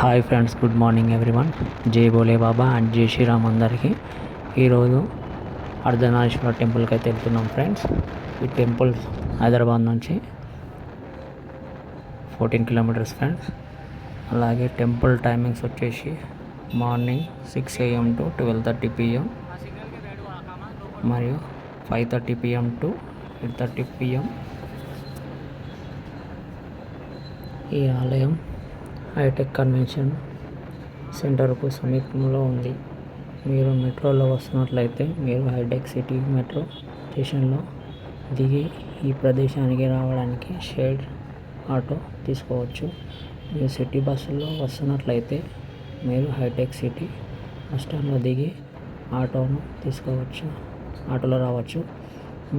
Hi friends, good morning everyone. జై బోలే బాబా and జై శ్రీరామ్ అందరికీ. ఈరోజు అర్ధనారీశ్వర టెంపుల్కి అయితే వెళ్తున్నాం ఫ్రెండ్స్. ఈ టెంపుల్ హైదరాబాద్ నుంచి 14 కిలోమీటర్స్ ఫ్రెండ్స్. అలాగే టెంపుల్ టైమింగ్స్ వచ్చేసి మార్నింగ్ 6 AM టు 12:30 PM మరియు 5:30 PM టు 8:30 PM. ఈ ఆలయం హైటెక్ కన్వెన్షన్ సెంటర్కు సమీపంలో ఉంది. మీరు మెట్రోలో వస్తున్నట్లయితే మీరు హైటెక్ సిటీ మెట్రో స్టేషన్లో దిగి ఈ ప్రదేశానికి రావడానికి షేర్ ఆటో తీసుకోవచ్చు. మీరు సిటీ బస్సులో వస్తున్నట్లయితే మీరు హైటెక్ సిటీ బస్ స్టాండ్లో దిగి ఆటోను తీసుకోవచ్చు, ఆటోలో రావచ్చు.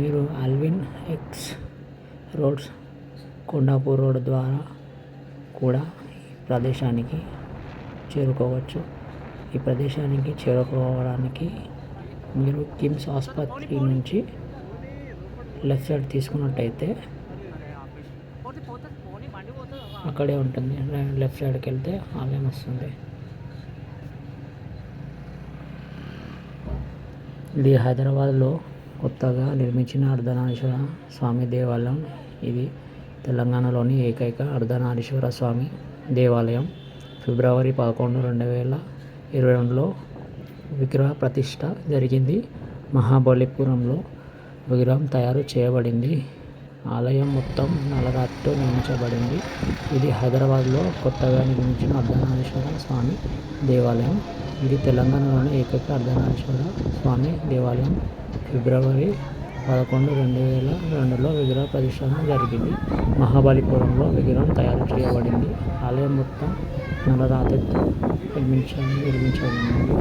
మీరు Allwyn X roads, Kondapur road ద్వారా కూడా ప్రదేశానికి చేరుకోవచ్చు. ఈ ప్రదేశానికి చేరుకోవడానికి మీరు కిమ్స్ ఆసుపత్రి నుంచి లెఫ్ట్ సైడ్ తీసుకున్నట్టయితే అక్కడే ఉంటుంది. లెఫ్ట్ సైడ్కి వెళ్తే ఆలయం వస్తుంది. ఇది హైదరాబాద్లో కొత్తగా నిర్మించిన అర్ధనారీశ్వర స్వామి దేవాలయం. ఇది తెలంగాణలోని ఏకైక అర్ధనారీశ్వర స్వామి దేవాలయం. ఫిబ్రవరి 11, 2022లో విగ్రహ ప్రతిష్ఠ జరిగింది. మహాబలిపురంలో విగ్రహం తయారు చేయబడింది. ఆలయం మొత్తం నల్లరాతితో నిర్మించబడింది. ఇది హైదరాబాద్లో కొత్తగా నిర్మించిన అర్ధనారీశ్వర స్వామి దేవాలయం. ఇది తెలంగాణలోని ఏకైక అర్ధనారీశ్వర స్వామి దేవాలయం. ఫిబ్రవరి 11, 2022లో విగ్రహ ప్రతిష్ఠ జరిగింది. మహాబలిపురంలో విగ్రహం తయారు చేయబడింది. ఆలయం మొత్తం నల్లరాతితో నిర్మించబడింది.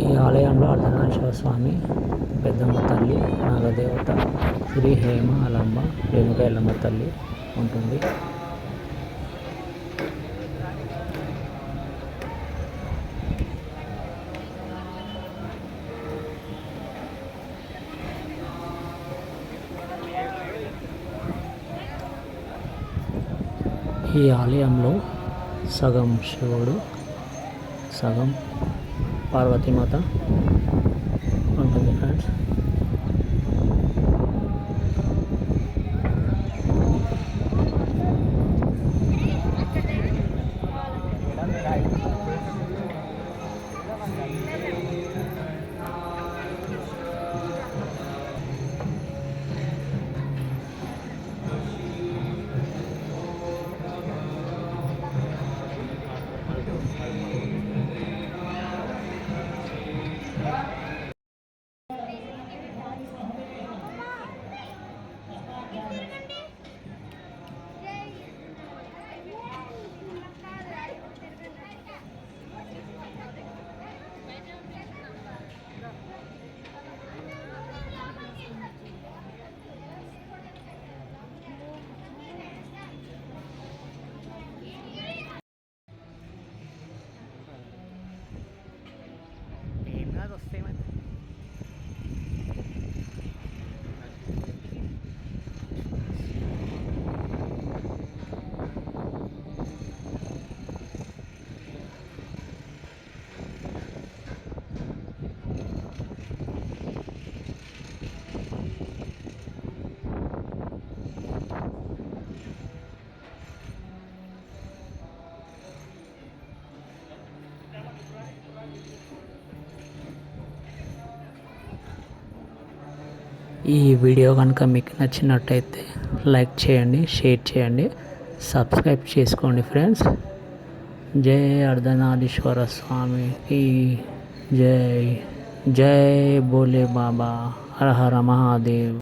ఈ ఆలయంలో అర్ధనారీశ్వర స్వామి, పెద్దమ్మ తల్లి, నాగదేవత, శ్రీ హేమ అలంబ, రేణుక ఎల్లమ్మ తల్లి ఉంటుంది. ఈ ఆలయంలో సగం శివుడు, సగం పార్వతీమాత ఉంటుంది ఫ్రెండ్స్. ఈ వీడియో కనుక మీకు నచ్చినట్టయితే లైక్ చేయండి, షేర్ చేయండి, సబ్స్క్రైబ్ చేసుకోండి ఫ్రెండ్స్. జై అర్ధనారీశ్వర స్వామికి జై. జై బోలే బాబా. హర హర మహాదేవ్.